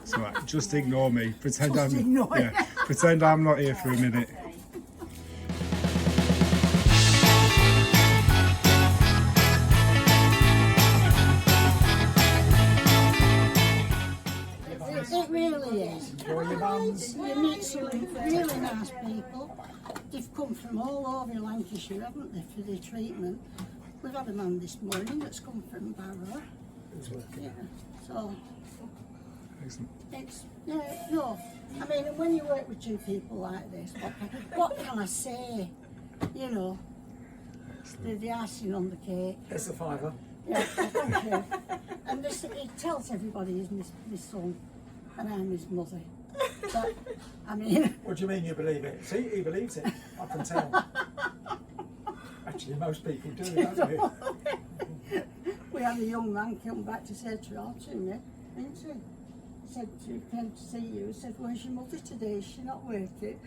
So just ignore me. Pretend Pretend I'm not here for a minute. It really is. You meet some really nice people. They've come from all over Lancashire, haven't they, for the treatment. We've had a man this morning that's come from Barrow. Yeah, so Excellent. it's I mean, when you work with two people like this, what can I say? You know, the icing on the cake. It's a fiver. Yeah, thank you. And this, he tells everybody he's my son, and I'm his mother. But I mean, What do you mean you believe it? See, he believes it. I can tell. Actually, most people do, don't you? we had a young man come back to say to me, didn't he? He said, he came to see you, he said, where's your mother today? Is she not working?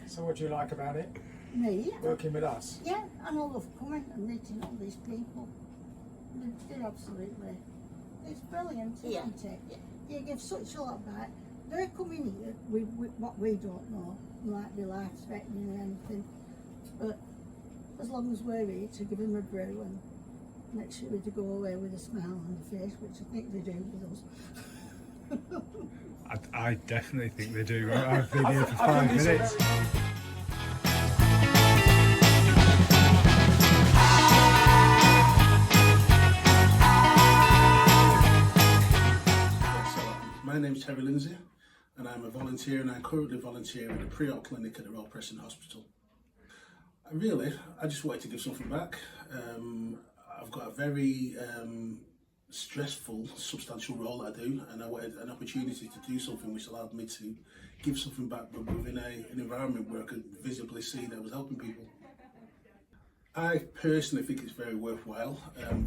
So what do you like about it? Me? Working with us? Yeah, and I love coming and meeting all these people. They're absolutely, it's brilliant, isn't it? Yeah. You give such a lot back. They're coming here with what we don't know, might be life-threatening or anything, but as long as we're here to give them a brew and make sure they go away with a smile on their face, which I think they do with us. I definitely think they do. I've been here for 5 minutes. My name's Terry Lindsay and I'm a volunteer, and I currently volunteer at a pre-op clinic at the Recruitment Hospital. I just wanted to give something back. I've got a very stressful, substantial role that I do, and I wanted an opportunity to do something which allowed me to give something back, but within an environment where I could visibly see that I was helping people. I personally think it's very worthwhile.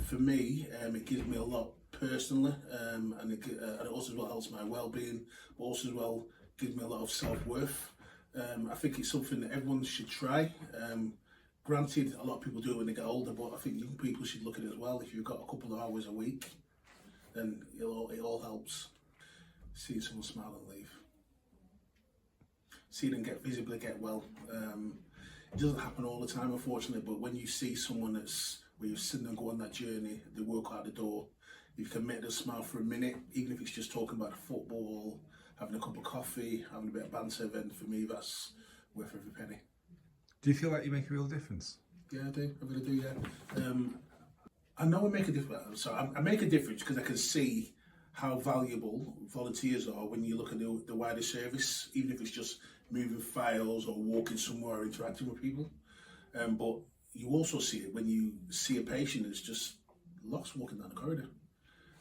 For me, it gives me a lot personally, and it also as well helps my well-being, but also as well gives me a lot of self-worth. I think it's something that everyone should try. Granted, a lot of people do it when they get older, but I think young people should look at it as well. If you've got a couple of hours a week, then it all helps. Seeing someone smile and leave. Seeing them visibly get well. It doesn't happen all the time, unfortunately, but when you see someone where you've seen them go on that journey, they walk out the door, if you can make them smile for a minute, even if it's just talking about football, having a cup of coffee, having a bit of banter, then for me that's worth every penny. Do you feel like you make a real difference? Yeah, I do. I really do, yeah. I know I make a difference. So I make a difference because I can see how valuable volunteers are when you look at the wider service, even if it's just moving files or walking somewhere or interacting with people. But you also see it when you see a patient that's just lost walking down the corridor.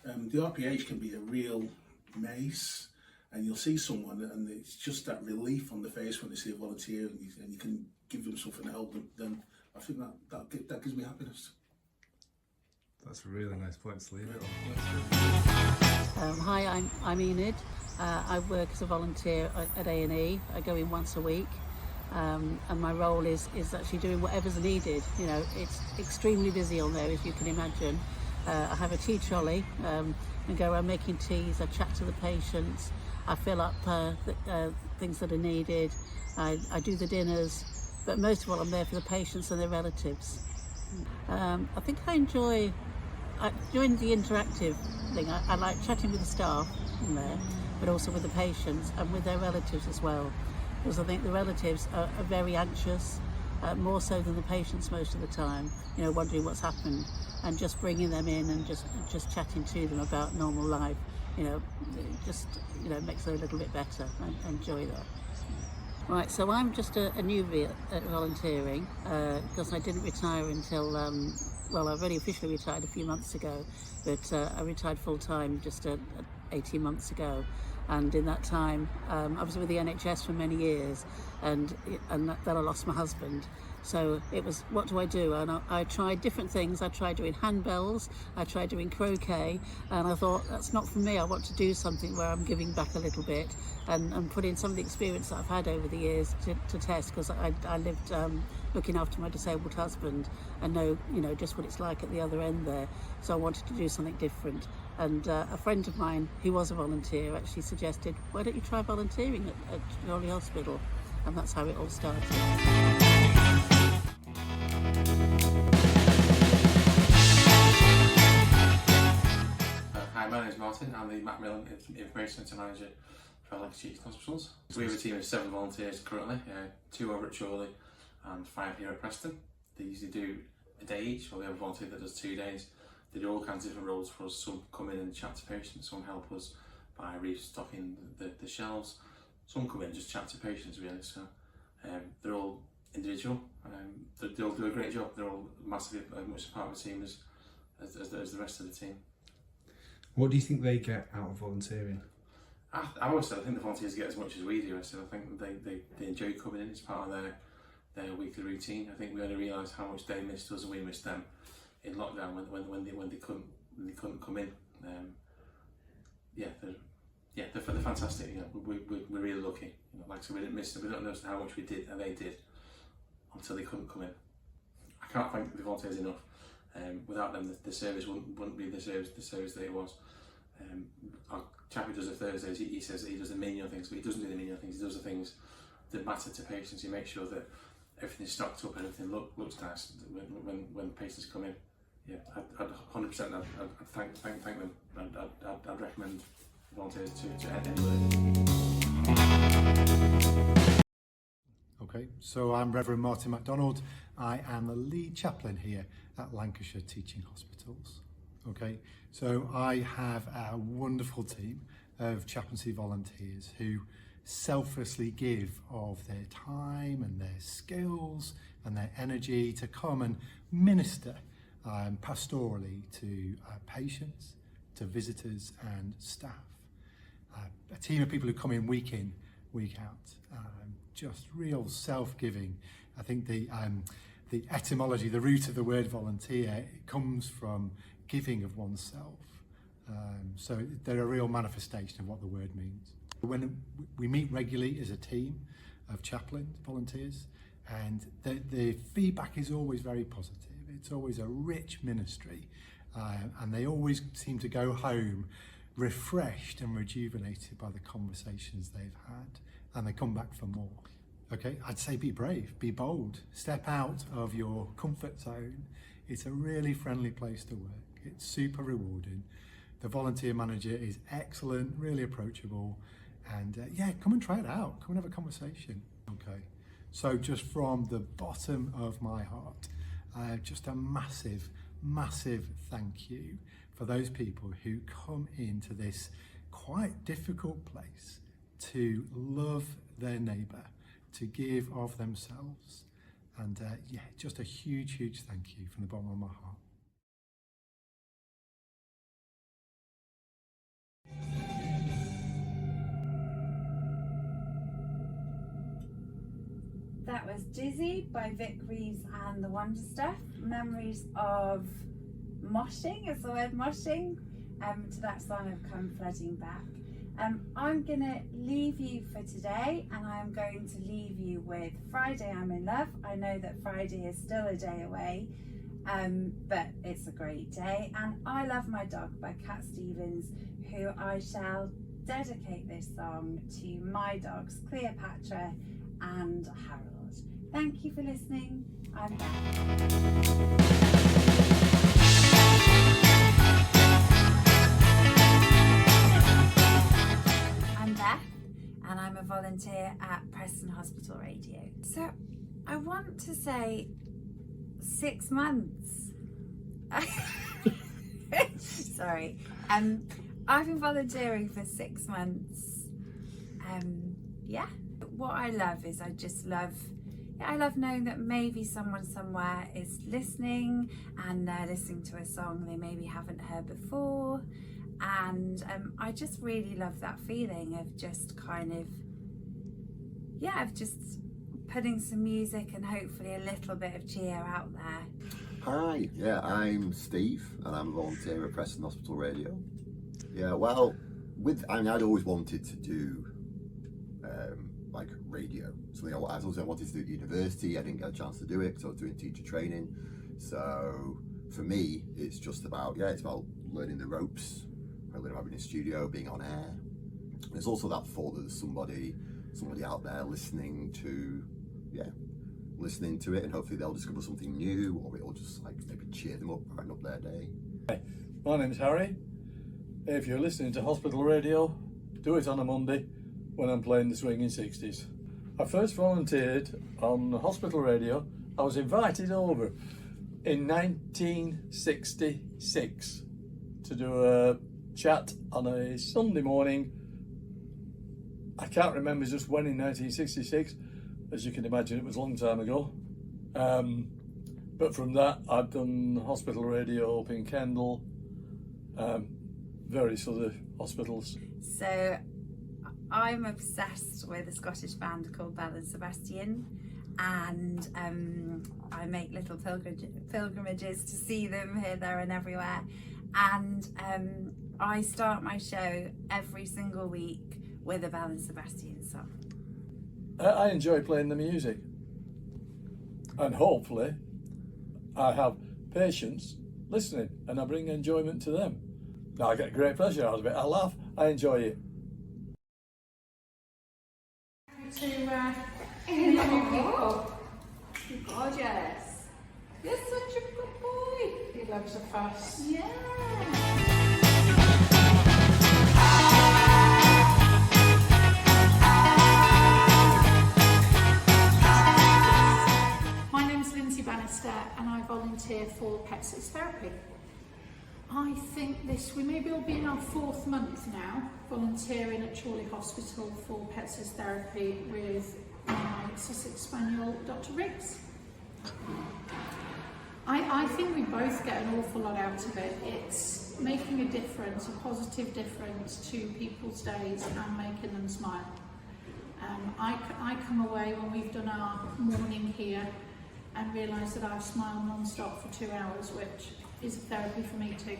The RPH can be a real maze, and you'll see someone and it's just that relief on the face when they see a volunteer, and you can give them something to help them. Then I think that gives me happiness. That's a really nice point to leave it on. Hi, I'm Enid. I work as a volunteer at A&E. I go in once a week, and my role is actually doing whatever's needed. You know, it's extremely busy on there, as you can imagine. I have a tea trolley and go around making teas. I chat to the patients. I fill up things that are needed. I do the dinners, but most of all I'm there for the patients and their relatives. I think I enjoy the interactive thing. I like chatting with the staff in there, but also with the patients and with their relatives as well, because I think the relatives are very anxious, more so than the patients most of the time, you know, wondering what's happened, and just bringing them in and just chatting to them about normal life, you know, makes it a little bit better. I enjoy that. Right, so I'm just a newbie at volunteering, because I didn't retire until, well, I've already officially retired a few months ago, but I retired full-time just 18 months ago. And in that time, I was with the NHS for many years, and then I lost my husband. So it was, what do I do? And I tried different things. I tried doing handbells, I tried doing croquet, and I thought, that's not for me. I want to do something where I'm giving back a little bit and put in some of the experience that I've had over the years to test, because I lived looking after my disabled husband and know, just what it's like at the other end there. So I wanted to do something different. And a friend of mine who was a volunteer actually suggested, why don't you try volunteering at Recruitment Hospital? And that's how it all started. Hi, my name is Martin. I'm the Macmillan Information Centre Manager for Lancashire Teaching Hospitals. We have a team of 7 volunteers currently, 2 over at Chorley and 5 here at Preston. They usually do a day each, or we have a volunteer that does 2 days. They do all kinds of different roles for us. Some come in and chat to patients, some help us by restocking the shelves, some come in and just chat to patients really. So they're all individual, they all do a great job. They're all massively much a part of the team as the rest of the team. What do you think they get out of volunteering? I always say I think the volunteers get as much as we do. I think they enjoy coming in as part of their weekly routine. I think we only realised how much they missed us and we missed them in lockdown when they couldn't come in. They're fantastic. We're really lucky. Like I said, we didn't miss them. We don't know how much we did and they did until they couldn't come in. I can't thank the volunteers enough. Without them, the service wouldn't be the service that it was. Our chap who does the Thursdays, he says that he does the menial things, but he doesn't do the menial things. He does the things that matter to patients. He makes sure that everything's stocked up and everything looks nice when patients come in. Yeah, I'd 100%. I'd thank them. I'd recommend volunteers to head anywhere. Okay, so I'm Reverend Martin MacDonald. I am the lead chaplain here at Lancashire Teaching Hospitals. Okay, so I have a wonderful team of chaplaincy volunteers who selflessly give of their time and their skills and their energy to come and minister pastorally to patients, to visitors and staff. A team of people who come in, week out, just real self-giving. I think the etymology, the root of the word volunteer, it comes from giving of oneself. So they're a real manifestation of what the word means. When we meet regularly as a team of chaplains, volunteers, and the feedback is always very positive. It's always a rich ministry, and they always seem to go home refreshed and rejuvenated by the conversations they've had, and they come back for more. Okay, I'd say be brave, be bold, step out of your comfort zone. It's a really friendly place to work. It's super rewarding. The volunteer manager is excellent, really approachable, and come and try it out. Come and have a conversation. Okay, so just from the bottom of my heart, just a massive thank you for those people who come into this quite difficult place to love their neighbour, to give of themselves, and just a huge thank you from the bottom of my heart. That was Dizzy by Vic Reeves and the Wonder Stuff. Memories of moshing, is the word moshing, to that song have come flooding back. I'm gonna leave you for today, and I'm going to leave you with Friday I'm in Love. I know that Friday is still a day away, but it's a great day. And I Love My Dog by Cat Stevens, who I shall dedicate this song to my dogs Cleopatra and Harold. Thank you for listening. I'm Beth. I'm Beth, and I'm a volunteer at Preston Hospital Radio. So I want to say 6 months. Sorry. I've been volunteering for 6 months. What I love is I love knowing that maybe someone somewhere is listening, and they're listening to a song they maybe haven't heard before, and I just really love that feeling of just kind of, of just putting some music and hopefully a little bit of cheer out there. Hi, yeah, I'm Steve and I'm a volunteer at Preston Hospital Radio. Yeah, well, I'd always wanted to do like radio. Something I wanted to do at university. I didn't get a chance to do it because I was doing teacher training. So for me, it's just about, it's about learning the ropes, learning about being in a studio, being on air. There's also that thought that there's somebody out there listening to it, and hopefully they'll discover something new, or it'll just like maybe cheer them up, brighten up their day. Hi, my name's Harry. If you're listening to hospital radio, do it on a Monday when I'm playing the swinging 60s. I first volunteered on hospital radio. I was invited over in 1966 to do a chat on a Sunday morning. I can't remember just when in 1966. As you can imagine, it was a long time ago. But from that, I've done hospital radio up in Kendal, various other hospitals. So I'm obsessed with a Scottish band called Belle and Sebastian, and I make little pilgrimages to see them here, there and everywhere. And I start my show every single week with a Belle and Sebastian song. I enjoy playing the music, and hopefully I have patients listening and I bring enjoyment to them. Now I get great pleasure out of it. I laugh, I enjoy it. To meet new people. You're gorgeous. You're such a good boy. He loves a fuss. Yeah. And I volunteer for Pets as Therapy. I think we may be all be in our 4th month now volunteering at Chorley Hospital for Pets as Therapy with my Sussex Spaniel, Dr. Riggs. I think we both get an awful lot out of it. It's making a difference, a positive difference to people's days and making them smile. I come away when we've done our morning here and realise that I've smiled non-stop for 2 hours, which is therapy for me too.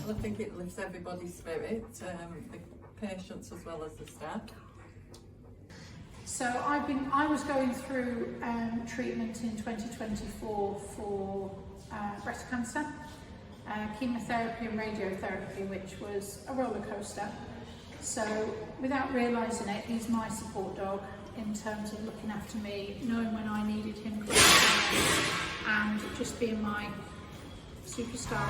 Well, I think it lifts everybody's spirit, the patients as well as the staff. So I was going through treatment in 2024 for breast cancer, chemotherapy and radiotherapy, which was a roller coaster. So without realising it, he's my support dog in terms of looking after me, knowing when I needed him to and just being my superstar.